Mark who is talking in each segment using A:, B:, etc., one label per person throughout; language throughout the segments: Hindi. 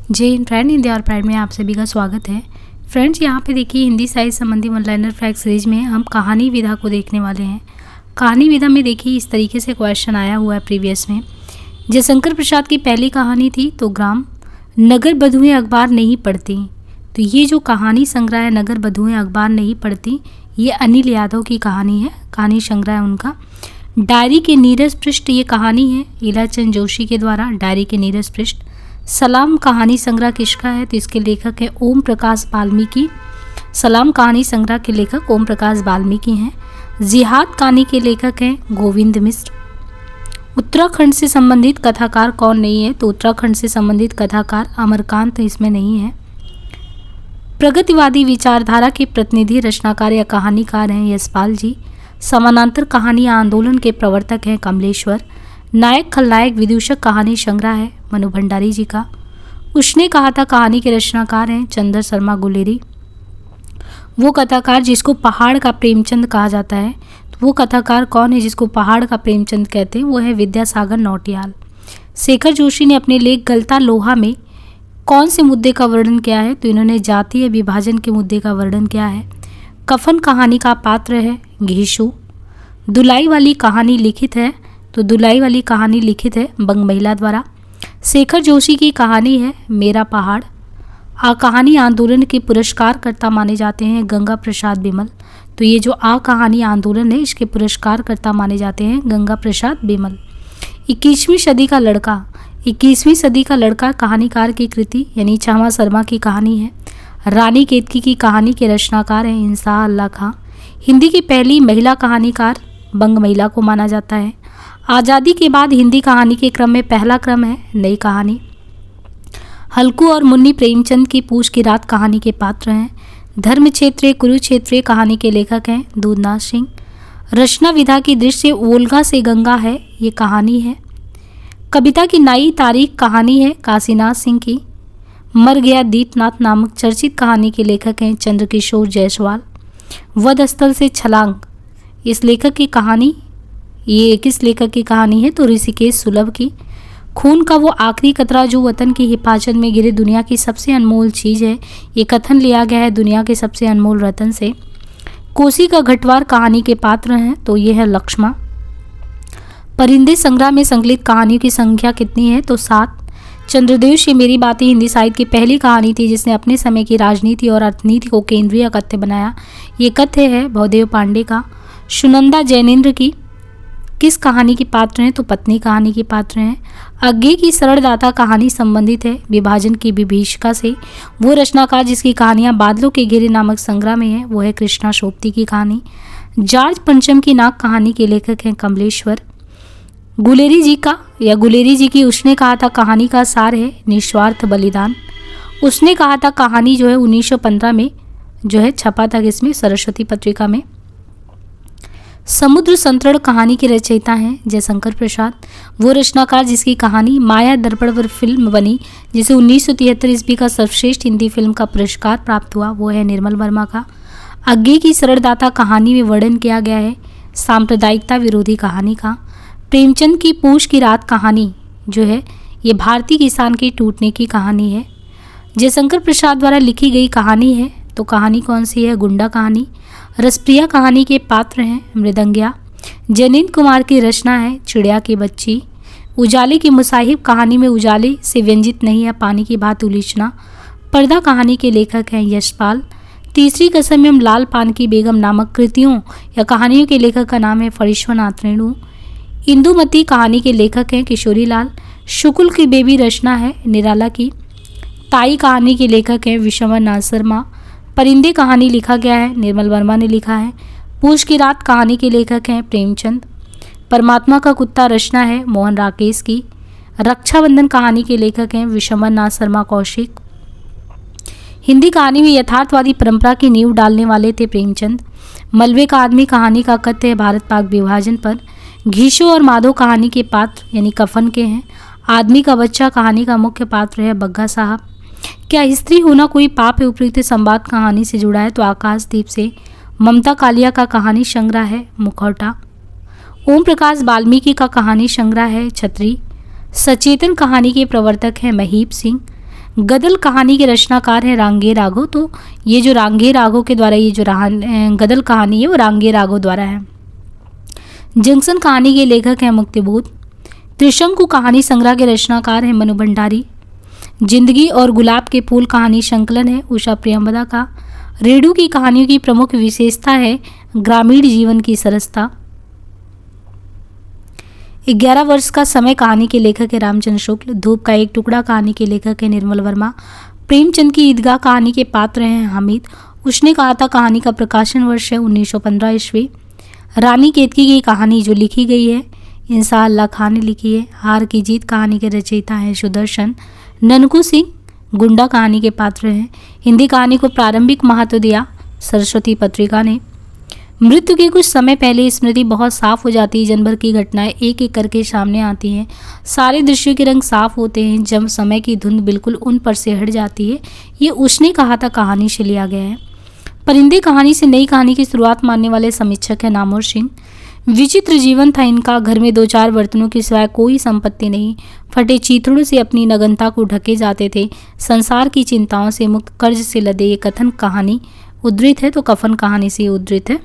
A: जय हिंद फ्रेंड, हिंदी और प्राइड में आप सभी का स्वागत है। फ्रेंड्स, यहाँ पे देखिए हिंदी साहित्य संबंधी वन लाइनर फैक्ट सीरीज में हम कहानी विधा को देखने वाले हैं। कहानी विधा में देखिए इस तरीके से क्वेश्चन आया हुआ है प्रीवियस में। जयशंकर प्रसाद की पहली कहानी थी तो ग्राम नगर बधुएं अखबार नहीं पढ़ती। तो ये जो कहानी संग्रह है नगर बधुएं अखबार नहीं पढ़ती, ये अनिल यादव की कहानी है, कहानी संग्रह है उनका। डायरी के नीरज पृष्ठ ये कहानी है इलाचंद जोशी के द्वारा, डायरी के नीरज पृष्ठ। सलाम कहानी संग्रह किसका है? तो इसके लेखक है ओम प्रकाश वाल्मीकि। सलाम कहानी संग्रह के लेखक ओम प्रकाश वाल्मीकि हैं। जिहाद कहानी के लेखक हैं गोविंद मिश्र। उत्तराखंड से संबंधित कथाकार कौन नहीं है? तो उत्तराखंड से संबंधित कथाकार अमरकांत इसमें नहीं है। प्रगतिवादी विचारधारा के प्रतिनिधि रचनाकार या कहानीकार हैं यशपाल जी। समानांतर कहानी आंदोलन के प्रवर्तक हैं कमलेश्वर। नायक खलनायक विदूषक कहानी संग्रह है मनु भंडारी जी का। उसने कहा था कहानी के रचनाकार हैं चंद्र शर्मा गुलेरी। वो कथाकार जिसको पहाड़ का प्रेमचंद कहा जाता है, तो वो कथाकार कौन है जिसको पहाड़ का प्रेमचंद कहते हैं? वो है विद्यासागर नौटियाल। शेखर जोशी ने अपने लेख गलता लोहा में कौन से मुद्दे का वर्णन किया है? तो इन्होंने जातीय विभाजन के मुद्दे का वर्णन किया है। कफन कहानी का पात्र है घीशु। दुलाई वाली कहानी लिखित है, तो दुलाई वाली कहानी लिखित है बंग महिला द्वारा। शेखर जोशी की कहानी है मेरा पहाड़। कहानी आंदोलन के पुरस्कारकर्ता माने जाते हैं गंगा प्रसाद बिमल। तो ये जो कहानी आंदोलन है इसके पुरस्कारकर्ता माने जाते हैं गंगा प्रसाद बिमल। 21वीं सदी का लड़का, 21वीं सदी का लड़का कहानीकार की कृति यानी छामा शर्मा की कहानी है। रानी केतकी की कहानी के रचनाकार हैं इंसा अल्लाह खां। हिंदी की पहली महिला कहानीकार बंग महिला को माना जाता है। आज़ादी के बाद हिंदी कहानी के क्रम में पहला क्रम है नई कहानी। हल्कू और मुन्नी प्रेमचंद की पूछ की रात कहानी के पात्र हैं। धर्म क्षेत्रीय कुरुक्षेत्रीय कहानी के लेखक हैं दूधनाथ सिंह। रचना विधा की दृश्य ओल्गा से गंगा है, ये कहानी है। कविता की नई तारीख कहानी है काशीनाथ सिंह की। मर गया दीपनाथ नामक चर्चित कहानी के लेखक हैं चंद्रकिशोर जायसवाल। वध स्थल से छलांग, इस लेखक की कहानी, ये किस लेखक की कहानी है? तो ऋषिकेश सुलभ की। खून का वो आखिरी कतरा जो वतन की हिफाजत में गिरे दुनिया की सबसे अनमोल चीज़ है, ये कथन लिया गया है दुनिया के सबसे अनमोल रतन से। कोसी का घटवार कहानी के पात्र हैं, तो ये है लक्ष्मण। परिंदे संग्रह में संकलित कहानियों की संख्या कितनी है? तो 7। चंद्रदेव से मेरी बातें हिंदी साहित्य की पहली कहानी थी जिसने अपने समय की राजनीति और अर्थनीति को केंद्रीय कथ्य बनाया। ये कथ्य है भवदेव पांडे का। सुनंदा जैनेन्द्र की किस कहानी की पात्र हैं? तो पत्नी कहानी की पात्र हैं। अज्ञे की सरलदाता कहानी संबंधित है विभाजन की विभीषिका से। वो रचनाकार जिसकी कहानियां बादलों के घेरे नामक संग्रह में है वो है कृष्णा सोपती की कहानी। जॉर्ज पंचम की नाक कहानी के लेखक हैं कमलेश्वर। गुलेरी जी का या गुलेरी जी की उसने कहा था कहानी का सार है निस्वार्थ बलिदान। उसने कहा था कहानी जो है 1915 में जो है छपा था इसमें सरस्वती पत्रिका में। समुद्र संतरण कहानी के रचयिता हैं जयशंकर प्रसाद। वो रचनाकार जिसकी कहानी माया दर्पण पर फिल्म बनी जिसे 1973 ईस्वी का सर्वश्रेष्ठ हिंदी फिल्म का पुरस्कार प्राप्त हुआ, वो है निर्मल वर्मा का। अज्ञे की सरलदाता कहानी में वर्णन किया गया है सांप्रदायिकता विरोधी कहानी का। प्रेमचंद की पूछ की रात कहानी जो है ये भारतीय किसान के टूटने की कहानी है। जयशंकर प्रसाद द्वारा लिखी गई कहानी है, तो कहानी कौन सी है? गुंडा कहानी। रसप्रिया कहानी के पात्र हैं मृदंगिया। जैनीन कुमार की रचना है चिड़िया की बच्ची। उजाले की मुसाहिब कहानी में उजाले से व्यंजित नहीं है पानी की बात उलीचना। पर्दा कहानी के लेखक हैं यशपाल। तीसरी कसम एवं लाल पान की बेगम नामक कृतियों या कहानियों के लेखक का नाम है फणीश्वरनाथ रेणु। इंदुमती कहानी के लेखक हैं किशोरी लाल। शुक्ल की बेबी रचना है निराला की। ताई कहानी के लेखक हैं विश्वंभर नाथ शर्मा। परिंदे कहानी लिखा गया है निर्मल वर्मा ने लिखा है। पूछ की रात कहानी के लेखक हैं प्रेमचंद। परमात्मा का कुत्ता रचना है मोहन राकेश की। रक्षाबंधन कहानी के लेखक हैं विश्वंभर नाथ शर्मा कौशिक। हिंदी कहानी में यथार्थवादी परंपरा की नींव डालने वाले थे प्रेमचंद। मलबे का आदमी कहानी का कथ्य है भारत पाक विभाजन पर। घीशो और माधो कहानी के पात्र यानी कफन के हैं। आदमी का बच्चा कहानी का मुख्य पात्र है बग्गा साहब। क्या स्त्री होना कोई पाप है उपयुक्त संवाद कहानी से जुड़ा है? तो आकाशदीप से। ममता कालिया का कहानी संग्रह है मुखौटा। ओम प्रकाश वाल्मीकि का कहानी संग्रह है छतरी। सचेतन कहानी के प्रवर्तक हैं महीप सिंह। गदल कहानी के रचनाकार हैं रांगे राघव। तो ये जो रांगे राघव के द्वारा ये जो गदल कहानी है वो रांगे राघव द्वारा है। जंक्शन कहानी के लेखक हैं मुक्तिबोध। त्रिशंकु कहानी संग्रह के रचनाकार हैं मनु भंडारी। जिंदगी और गुलाब के फूल कहानी संकलन है उषा प्रियंवदा का। रेडू की कहानियों की प्रमुख विशेषता है ग्रामीण जीवन की सरसता। 11 वर्ष का समय कहानी के लेखक है रामचंद्र शुक्ल। धूप का एक टुकड़ा कहानी के लेखक है निर्मल वर्मा। प्रेमचंद की ईदगाह कहानी के पात्र हैं हामिद। उसने कहा था कहानी का प्रकाशन वर्ष है 1915 ईस्वी। रानी केतकी की कहानी जो लिखी गई है इंसा अल्लाह खान ने लिखी है। हार की जीत कहानी के रचयिता हैं सुदर्शन। ननकू सिंह गुंडा कहानी के पात्र हैं। हिंदी कहानी को प्रारंभिक महत्व दिया सरस्वती पत्रिका ने। मृत्यु के कुछ समय पहले स्मृति बहुत साफ हो जाती है। जन्म भर की घटनाएं एक एक करके सामने आती हैं। सारे दृश्यों के रंग साफ होते हैं जब समय की धुंध बिल्कुल उन पर से हट जाती है। ये उसने कहा था कहानी से लिया गया है। परिंदे कहानी से नई कहानी की शुरुआत मानने वाले समीक्षक हैं नामोर सिंह। विचित्र जीवन था इनका। घर में 2-4 बर्तनों के सिवाय कोई संपत्ति नहीं। फटे चीथड़ों से अपनी नग्नता को ढके जाते थे। संसार की चिंताओं से मुक्त, कर्ज से लदे। ये कथन कहानी उद्धृत है तो कफन कहानी से उद्धृत है।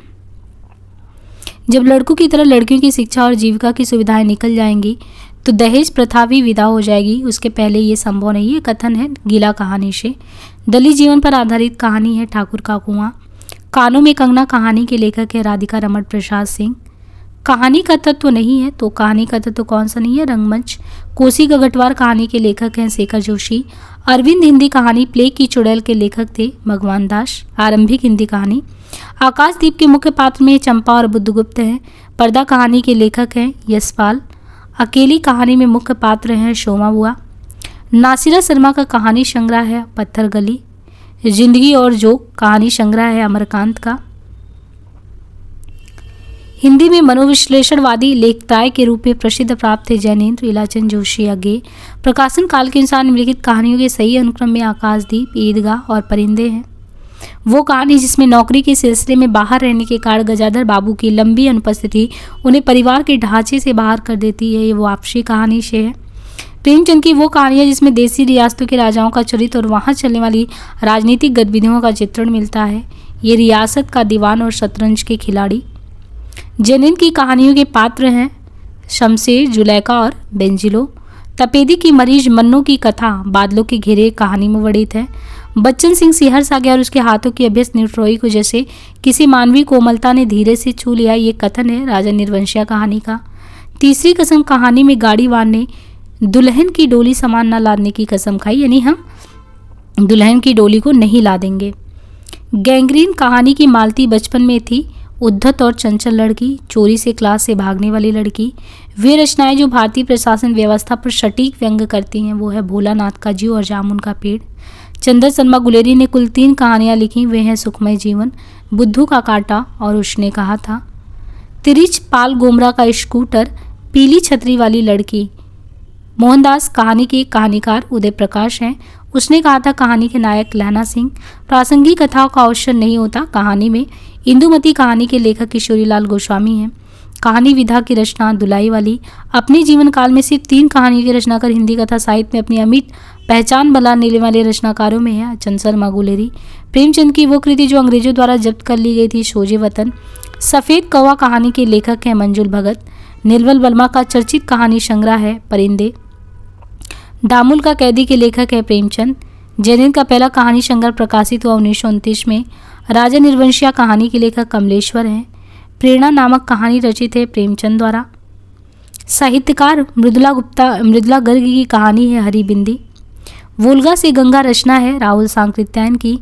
A: जब लड़कों की तरह लड़कियों की शिक्षा और जीविका की सुविधाएं निकल जाएंगी तो दहेज प्रथा भी विदा हो जाएगी। उसके पहले ये संभव नहीं। ये कथन है गीला कहानी से। दलित जीवन पर आधारित कहानी है ठाकुर का कुआं। कानों में कंगना कहानी के लेखक है राधिका रमण प्रसाद सिंह। कहानी का तत्व नहीं है तो कहानी का तत्व कौन सा नहीं है? रंगमंच। कोसी का गठवार कहानी के लेखक हैं शेखर जोशी। अरविंद हिंदी कहानी प्लेग की चुड़ैल के लेखक थे भगवान दास। आरंभिक हिंदी कहानी। आकाशदीप के मुख्य पात्र में चंपा और बुद्धगुप्त हैं। पर्दा कहानी के लेखक हैं यशपाल। अकेली कहानी में मुख्य पात्र हैं शोमा बुआ। नासिरा शर्मा का कहानी संग्रह है पत्थर गली। जिंदगी और जोक कहानी संग्रह है अमरकांत का। हिंदी में मनोविश्लेषणवादी लेखताय के रूप में प्रसिद्ध प्राप्त थे जैनेन्द्र इलाचंद जोशी अगे। प्रकाशन काल के अनुसार निम्नलिखित कहानियों के सही अनुक्रम में आकाशदीप, ईदगाह और परिंदे हैं। वो कहानी जिसमें नौकरी के सिलसिले में बाहर रहने के कारण गजाधर बाबू की लंबी अनुपस्थिति उन्हें परिवार के ढांचे से बाहर कर देती है, ये वो वापसी कहानी से है। प्रेमचंद की वो कहानियाँ जिसमें देसी रियासतों के राजाओं का चरित्र और वहाँ चलने वाली राजनीतिक गतिविधियों का चित्रण मिलता है, ये रियासत का दीवान और शतरंज के खिलाड़ी। जैनिन की कहानियों के पात्र हैं शमशेर, जुलेखा और बेंजिलो। तपेदी की मरीज मन्नू की कथा बादलों के घेरे कहानी में वर्णित है। बच्चन सिंह सिहर सा गया और उसके हाथों की अभ्यस्त निट्रोई को जैसे किसी मानवीय कोमलता ने धीरे से छू लिया, ये कथन है राजा निर्वंशिया कहानी का। तीसरी कसम कहानी में गाड़ीवान ने दुल्हन की डोली सामान न लादने की कसम खाई, यानी हम दुल्हन की डोली को नहीं लादेंगे। गैंग्रीन कहानी की मालती बचपन में थी उद्धत और चंचल लड़की, चोरी से क्लास से भागने वाली लड़की। वे रचनाएं जो भारतीय प्रशासन व्यवस्था पर सटीक व्यंग करती हैं वो है भोलानाथ का जीव और जामुन का पेड़। चंद्र शर्मा गुलेरी ने कुल 3 कहानियां लिखी, वे हैं सुखमय जीवन, बुद्धू का कांटा और उसने कहा था। तिरिच पाल गोमरा का स्कूटर, पीली छतरी वाली लड़की। मोहनदास कहानी के कहानीकार उदय प्रकाश हैं। उसने कहा था कहानी के नायक लहना सिंह। प्रासंगिक कथाओं का अवसर नहीं होता कहानी में। इंदुमती कहानी के लेखक किशोरीलाल गोस्वामी हैं। कहानी विधा की रचना दुलाई वाली। अपने जीवन काल में सिर्फ 3 कहानियों की रचना कर हिंदी कथा साहित्य में अपनी अमिट पहचान बनाने वाले रचनाकारों में है चंद्र शर्मा गुलेरी। प्रेमचंद की वो कृति जो अंग्रेजों द्वारा जब्त कर ली गई थी सोजे वतन। सफ़ेद कौवा कहानी के लेखक हैं मंजुल भगत। निर्मल वर्मा का चर्चित कहानी संग्रह है परिंदे। दामुल का कैदी के लेखक है प्रेमचंद। जैनिन का पहला कहानी संग्रह प्रकाशित हुआ 1929 में। राजा निर्वंशिया कहानी के लेखक कमलेश्वर हैं। प्रेरणा नामक कहानी रचित है प्रेमचंद द्वारा। साहित्यकार मृदुला गर्ग की कहानी है हरी बिंदी। वोल्गा से गंगा रचना है राहुल सांकृत्यायन की।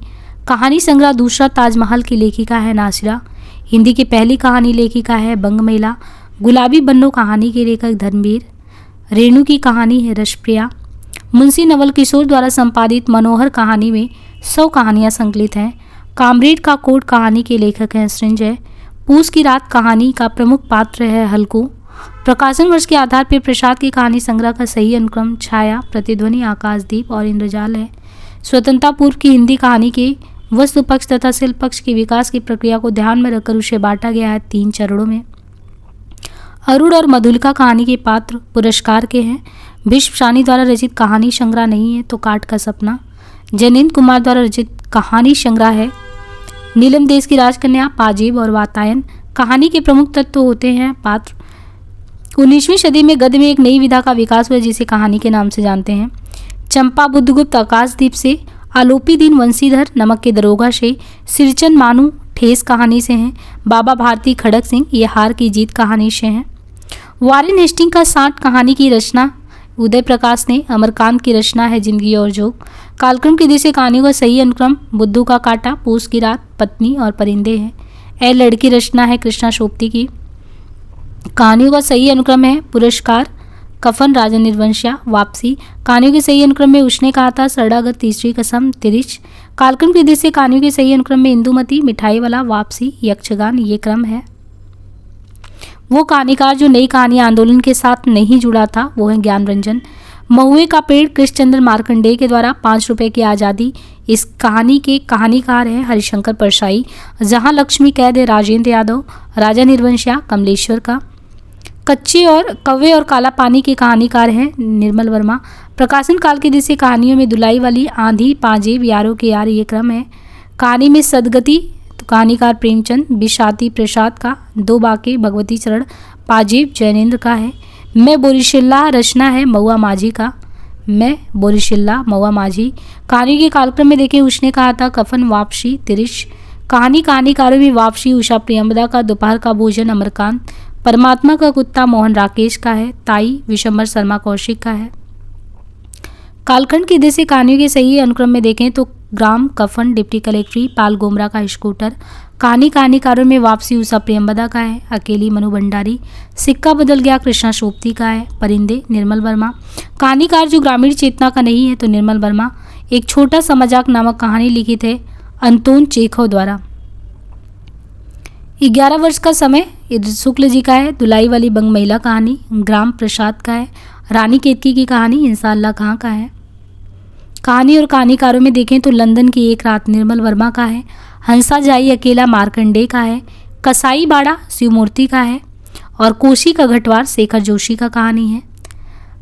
A: कहानी संग्रह दूसरा ताजमहल की लेखिका है नासिरा। हिंदी की पहली कहानी लेखिका है बंग महिला। गुलाबी बन्नो कहानी के लेखक धर्मवीर। रेणु की कहानी है रसप्रिया। मुंशी नवल किशोर द्वारा संपादित मनोहर कहानी में 100 कहानियाँ संकलित हैं। कामरेड का कोट कहानी के लेखक हैं सृंजय। पूस की रात कहानी का प्रमुख पात्र है हल्कू। प्रकाशन वर्ष के आधार पर प्रसाद की कहानी संग्रह का सही अनुक्रम छाया, प्रतिध्वनि, आकाशदीप और इंद्रजाल है। स्वतंत्रता पूर्व की हिंदी कहानी के वस्तु पक्ष तथा शिल्प पक्ष की विकास की प्रक्रिया को ध्यान में रखकर उसे बांटा गया है 3 चरणों में। अरुण और मधुलिका कहानी के पात्र पुरस्कार के हैं। भीष्म साहनी द्वारा रचित कहानी संग्रह नहीं है तो काट का सपना। जयनेंद्र कुमार द्वारा रचित कहानी संग्रह है नीलम देश की राजकन्या, पाजेब और वातायन। कहानी के प्रमुख तत्व होते हैं पात्र। 19वीं सदी में गद्य में एक नई विधा का विकास हुआ जिसे कहानी के नाम से जानते हैं। चंपा बुद्धगुप्त आकाशदीप से, आलोपी दीन वंशीधर नमक के दरोगा से, सिरचंद मानू ठेस कहानी से हैं, बाबा भारती खड़क सिंह ये हार की जीत कहानी से हैं। वारेन हेस्टिंग का 60 कहानी की रचना उदय प्रकाश ने, अमरकांत की रचना है जिंदगी और जोग। कालक्रम की दिशा कहानियों का सही अनुक्रम बुद्धू का कांटा, पूस की रात, पत्नी और परिंदे हैं। ए लड़की रचना है कृष्णा सोपती की। कहानियों का सही अनुक्रम है पुरस्कार, कफन, राजा निर्वंशिया, वापसी। कहानियों के सही अनुक्रम में उसने कहा था, सरडागत, तीसरी कसम, तिरिच। कालक्रम की दिशा कहानियों के सही अनुक्रम में इंदुमती, मिठाई वाला, वापसी, यक्षगान ये क्रम है। वो कहानीकार जो नई कहानी आंदोलन के साथ नहीं जुड़ा था वो है ज्ञानरंजन। महुए का पेड़ कृष्णचंद्र मार्कंडेय के द्वारा 5 रुपए की आज़ादी, इस कहानी के कहानीकार हैं हरिशंकर परसाई। जहां लक्ष्मी कैद है राजेंद्र यादव। राजा निर्वंशिया कमलेश्वर का। कच्चे और कौवे और काला पानी के कहानीकार हैं निर्मल वर्मा। प्रकाशन काल की दिशा कहानियों में दुलाई वाली, आंधी, पाजेब, यारों के यार ये क्रम है। कहानी में सदगति तो कहानीकार प्रेमचंद, बिशाती प्रसाद का। दो बाके भगवती चरण, पाजेब जैनेन्द्र का है। मैं बोरिशिल्ला रचना है महुआ माझी का। मैं बोरिशिल्ला महुआ माझी। कहानी के कालक्रम में देखें उसने कहा था, कफन, वापसी, तिरिश। कहानीकारों में वापसी उषा प्रियंवदा का, दोपहर का भोजन अमरकांत, परमात्मा का कुत्ता मोहन राकेश का है, ताई विशंबर शर्मा कौशिक का है। कालखंड की दिशा कहानियों के सही अनुक्रम में देखें तो ग्राम, कफन, डिप्टी कलेक्ट्री, पाल गोमरा का स्कूटर। कहानीकारों में वापसी उषा प्रियंवदा का है, अकेली मनु भंडारी। सिक्का बदल गया कृष्णा सोपती का है, परिंदे निर्मल वर्मा। कहानीकार जो ग्रामीण चेतना का नहीं है तो निर्मल वर्मा। एक छोटा सा मजाक नामक कहानी लिखित है अंतोन चेखव द्वारा। 11 वर्ष का समय शुक्ल जी का है। दुलाई वाली बंग महिला कहानी ग्राम प्रसाद का है। रानी केतकी की कहानी इंशाअल्लाह खां का है। कहानी और कहानीकारों में देखें तो लंदन की एक रात निर्मल वर्मा का है। हंसा जाई अकेला मार्कंडेय का है। कसाई बाड़ा शिवमूर्ति का है और कोशी का घटवार शेखर जोशी का कहानी है।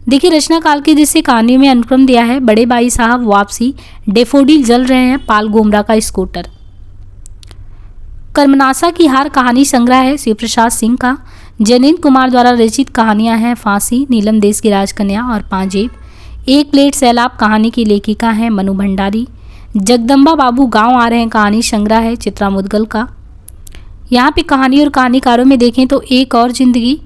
A: देखिए रचना काल की जिससे कहानियों में अनुक्रम दिया है, बड़े बाई साहब, वापसी, डेफोडिल जल रहे हैं, पाल गोमरा का स्कूटर। कर्मनासा की हार कहानी संग्रह है शिवप्रसाद सिंह का। जयनेंद्र कुमार द्वारा रचित कहानियां हैं फांसी, नीलम देश की राजकन्या और पांजेब। एक प्लेट सैलाब कहानी की लेखिका है मनु भंडारी। जगदम्बा बाबू गांव आ रहे हैं कहानी संग्रह है चित्रा मुदगल का। यहाँ पे कहानी और कहानीकारों में देखें तो एक और जिंदगी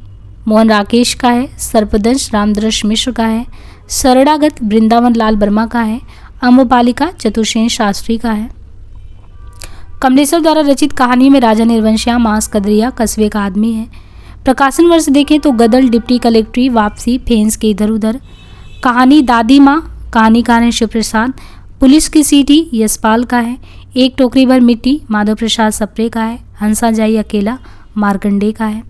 A: मोहन राकेश का है। सर्पदंश रामदर्श मिश्र का है। सरड़ागत वृंदावन लाल वर्मा का है। अम्बपालिका चतुर्सेन शास्त्री का है। कमलेश्वर द्वारा रचित कहानी में राजा निर्वंशिया, मांस कदरिया, कस्बे का आदमी है। प्रकाशन वर्ष देखें तो गदल, डिप्टी कलेक्ट्री, वापसी, फेंस के इधर उधर। कहानी दादी माँ, कहानीकार हैं शिवप्रसाद। पुलिस की सीटी यशपाल का है। एक टोकरी भर मिट्टी माधव प्रसाद सप्रे का है। हंसा जाई अकेला मार्कंडेय का है।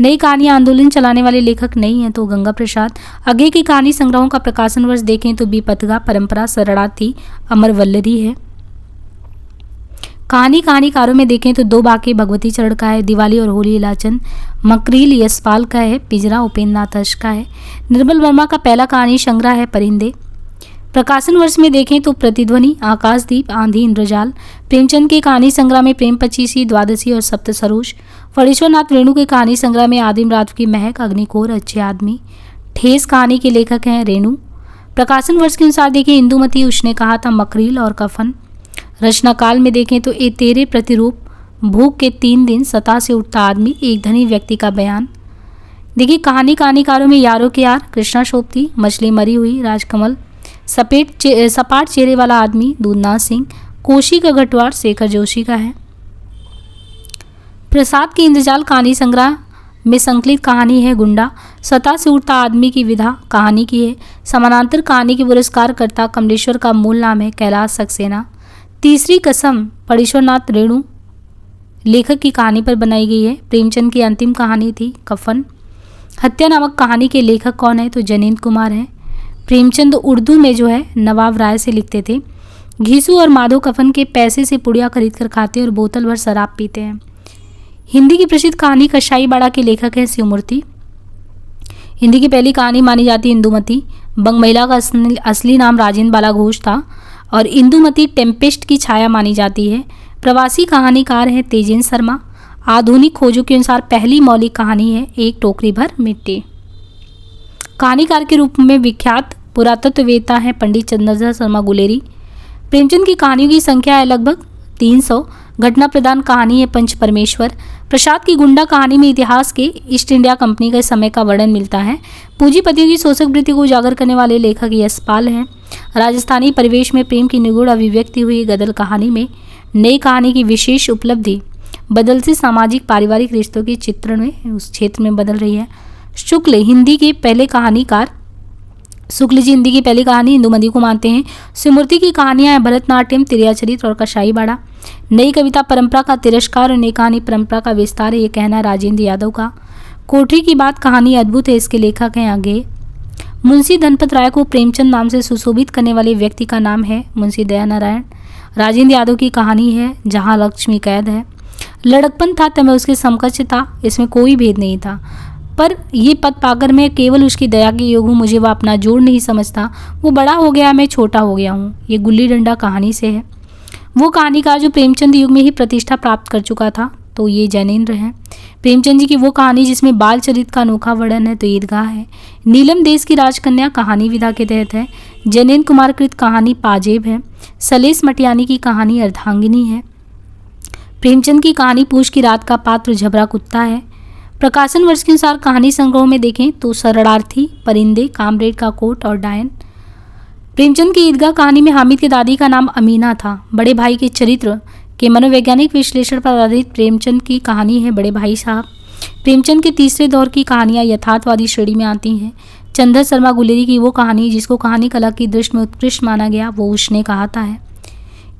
A: नई कहानी आंदोलन चलाने वाले लेखक नहीं हैं तो गंगा प्रसाद। आगे की कहानी संग्रहों का प्रकाशन वर्ष देखें तो बी पतगा, परंपरा, सरड़ाती, अमर वल्लरी है। कहानीकारों में देखें तो दो बाके भगवती चरण का है। दिवाली और होली इलाचन, मकरील यशपाल का है। पिंजरा उपेंद्र नाथ अर्श का है। निर्मल वर्मा का पहला कहानी संग्रह है परिंदे। प्रकाशन वर्ष में देखें तो प्रतिध्वनि, आकाशदीप, आंधी, इंद्रजाल। प्रेमचंद के कहानी संग्रह में प्रेम पचीसी, द्वादशी और सप्त सरोज। फणीश्वरनाथ रेणु के कहानी संग्रह में आदिम रात की महक, अग्निकोर, अच्छे आदमी। ठेस कहानी के लेखक हैं रेणु। प्रकाशन वर्ष के अनुसार देखें इंदुमती, उसने कहा था, मकरील और कफन। रचना काल में देखें तो ए तेरे प्रतिरूप, भूख के 3 दिन, सतह से उठता आदमी, एक धनी व्यक्ति का बयान। देखिए कहानीकारों में यारों के यार कृष्णा सोपती, मछली मरी हुई, राजकमल, सपाट चेहरे वाला आदमी दूधनाथ सिंह, कोशी का घटवार शेखर जोशी का है। प्रसाद की इंद्रजाल कहानी संग्रह में संकलित कहानी है गुंडा। सतह से उठता आदमी की विधा कहानी की है। समानांतर कहानी के पुरस्कारकर्ता कमलेश्वर का मूल नाम है कैलाश सक्सेना। तीसरी कसम फणीश्वरनाथ रेणु लेखक की कहानी पर बनाई गई है। प्रेमचंद की अंतिम कहानी थी कफन। हत्या नामक कहानी के लेखक कौन है तो जयनेंद्र कुमार हैं। प्रेमचंद उर्दू में जो है नवाब राय से लिखते थे। घीसू और माधो कफन के पैसे से पुड़िया खरीद कर खाते और बोतल भर शराब पीते हैं। हिंदी की प्रसिद्ध कहानी कसाई बाड़ा के लेखक हैं शिवमूर्ति। हिंदी की पहली कहानी मानी जाती है इंदुमती। बंग महिला का असली नाम राजेंद्र बाला घोष था और इंदुमती टेम्पेस्ट की छाया मानी जाती है। प्रवासी कहानीकार हैं तेजेंद्र शर्मा। आधुनिक खोजों के अनुसार पहली मौलिक कहानी है एक टोकरी भर मिट्टी। कहानीकार के रूप में विख्यात पुरातत्ववेत्ता हैं पंडित चंद्रधर शर्मा गुलेरी। प्रेमचंद की कहानियों की संख्या है लगभग 300। घटना प्रधान कहानी है पंच परमेश्वर। प्रसाद की गुंडा कहानी में इतिहास के ईस्ट इंडिया कंपनी के समय का वर्णन मिलता है। पूंजीपतियों की शोषक वृत्ति को उजागर करने वाले लेखक यशपाल हैं। राजस्थानी परिवेश में प्रेम की निगूढ़ अभिव्यक्ति हुई गदर कहानी में नई कहानी की विशेष उपलब्धि बदलते सामाजिक पारिवारिक रिश्तों के चित्रण में उस क्षेत्र में बदल रही है। शुक्ल जी हिंदी के पहले कहानी इंदुमती को मानते हैं। सुमूर्ति की कहानियां हैं भरतनाट्यम, तिरियाचरित्र और कशाई बाड़ा। नई कविता परंपरा का तिरस्कार और नई कहानी परंपरा का विस्तार है, ये कहना राजेंद्र यादव का। कोठरी की बात कहानी अद्भुत है, इसके लेखक हैं आगे। मुंशी धनपत राय को प्रेमचंद नाम से सुशोभित करने वाले व्यक्ति का नाम है मुंशी दयानारायण। राजेंद्र यादव की कहानी है जहाँ लक्ष्मी कैद है। लड़कपन था तब मैं उसके समकक्ष था, इसमें कोई भेद नहीं था, पर ये पद पाकर मैं केवल उसकी दया के योग हूँ, मुझे वह अपना जोड़ नहीं समझता। वो बड़ा हो गया, मैं छोटा हो गया हूँ। ये गुल्ली डंडा कहानी से है। वो कहानीकार जो प्रेमचंद युग में ही प्रतिष्ठा प्राप्त कर चुका था, तो ये जैनेन्द्र है। प्रेमचंद जी की वो कहानी जिसमें बाल चरित्र का अनोखा वर्णन है, तो ईदगाह है। नीलम देश की राजकन्या कहानी विधा के तहत है। जैनेन्द्र कुमार कृत कहानी पाजेब है। सलेश मटियानी की कहानी अर्धांगिनी है। प्रेमचंद की कहानी पूछ की रात का पात्र झबरा कुत्ता है। प्रकाशन वर्ष के अनुसार कहानी संग्रह में देखें तो शरणार्थी, परिंदे, कामरेड का कोट और डायन। प्रेमचंद की ईदगाह कहानी में हामिद की दादी का नाम अमीना था। बड़े भाई के चरित्र के मनोवैज्ञानिक विश्लेषण पर आधारित प्रेमचंद की कहानी है बड़े भाई साहब। प्रेमचंद के तीसरे दौर की कहानियाँ यथार्थवादी श्रेणी में आती हैं। चंद्र शर्मा गुलेरी की वो कहानी जिसको कहानी कला की दृष्टि में उत्कृष्ट माना गया, वो उसने कहाता है।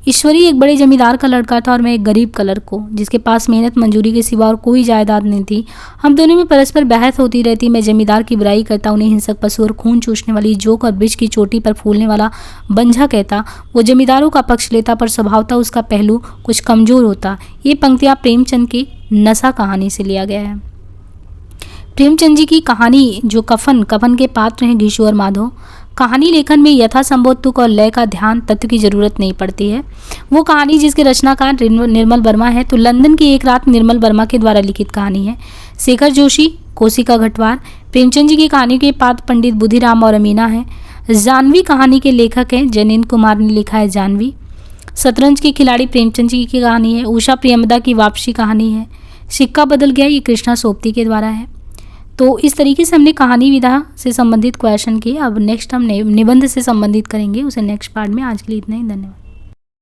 A: ईश्वरी एक बड़े जमींदार का लड़का था और मैं एक गरीब क्लर्क को, जिसके पास मेहनत मंजूरी के सिवा और कोई जायदाद नहीं थी। हम दोनों में परस्पर बहस होती रहती। मैं जमींदार की बुराई करता, उन्हें हिंसक पशु और खून चूसने वाली जोक और वृक्ष की चोटी पर फूलने वाला बंझा कहता। वो जमींदारों का पक्ष लेता, पर स्वभावतः उसका पहलू कुछ कमजोर होता। ये पंक्तियाँ प्रेमचंद की नशा कहानी से लिया गया है। प्रेमचंद जी की कहानी जो कफन के पात्र हैं घीशू और माधव। कहानी लेखन में यथासंभव तुक और लय का ध्यान तत्व की जरूरत नहीं पड़ती है। वो कहानी जिसके रचनाकार निर्मल वर्मा है, तो लंदन की एक रात निर्मल वर्मा के द्वारा लिखित कहानी है। शेखर जोशी, कोशिका घटवार। प्रेमचंद जी की कहानी के पात्र पंडित बुधिराम और अमीना है। जानवी कहानी के लेखक हैं जैनेन्द्र कुमार ने लिखा है जानवी। शतरंज के खिलाड़ी प्रेमचंद जी की कहानी है। उषा प्रियमदा की वापसी कहानी है। सिक्का बदल गया, ये कृष्णा सोपती के द्वारा है। तो इस तरीके से हमने कहानी विधा से संबंधित क्वेश्चन किए। अब नेक्स्ट हम निबंध से संबंधित करेंगे, उसे नेक्स्ट पार्ट में। आज के लिए इतना ही, धन्यवाद।